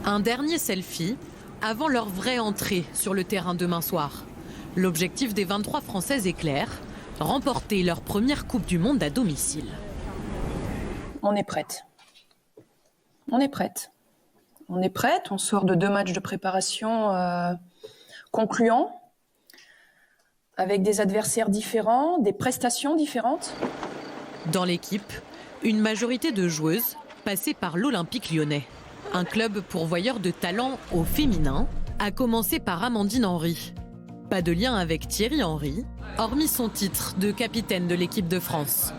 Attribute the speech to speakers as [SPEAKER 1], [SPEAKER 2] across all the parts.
[SPEAKER 1] Un dernier selfie avant leur vraie entrée sur le terrain demain soir. L'objectif des 23 Françaises est clair, remporter leur première Coupe du Monde à domicile.
[SPEAKER 2] On est prête. On est prête. On est prête. On sort de 2 matchs de préparation concluants, avec des adversaires différents, des prestations différentes.
[SPEAKER 1] Dans l'équipe, une majorité de joueuses passées par l'Olympique lyonnais. Un club pourvoyeur de talent au féminin, à commencer par Amandine Henry. Pas de lien avec Thierry Henry, hormis son titre de capitaine de l'équipe de France.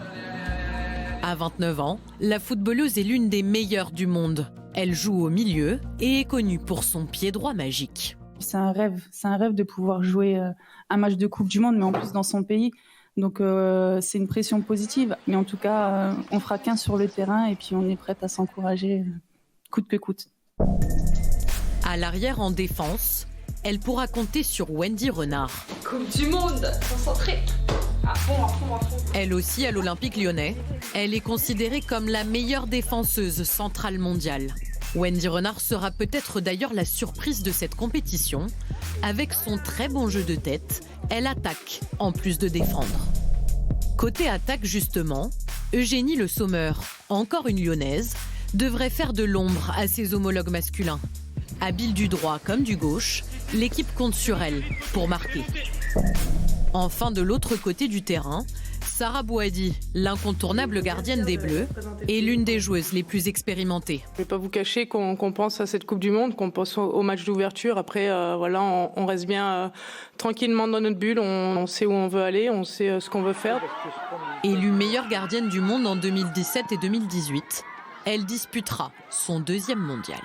[SPEAKER 1] À 29 ans, la footballeuse est l'une des meilleures du monde. Elle joue au milieu et est connue pour son pied droit magique.
[SPEAKER 3] C'est un rêve de pouvoir jouer un match de Coupe du Monde, mais en plus dans son pays. Donc c'est une pression positive. Mais en tout cas, on fera qu'un sur le terrain et puis on est prête à s'encourager coûte que coûte.
[SPEAKER 1] À l'arrière en défense, elle pourra compter sur Wendy Renard.
[SPEAKER 4] Coupe du Monde, concentrée. À fond.
[SPEAKER 1] Elle aussi à l'Olympique lyonnais, elle est considérée comme la meilleure défenseuse centrale mondiale. Wendy Renard sera peut-être d'ailleurs la surprise de cette compétition. Avec son très bon jeu de tête, elle attaque en plus de défendre. Côté attaque justement, Eugénie Le Sommer, encore une lyonnaise, devrait faire de l'ombre à ses homologues masculins. Habile du droit comme du gauche, l'équipe compte sur elle pour marquer. Enfin, de l'autre côté du terrain, Sarah Bouhaddi, l'incontournable gardienne des Bleus, est l'une des joueuses les plus expérimentées.
[SPEAKER 5] Je ne vais pas vous cacher qu'on pense à cette Coupe du Monde, qu'on pense au match d'ouverture. Après, on reste bien tranquillement dans notre bulle, on sait où on veut aller, on sait ce qu'on veut faire.
[SPEAKER 1] Élue meilleure gardienne du monde en 2017 et 2018, elle disputera son 2e mondial.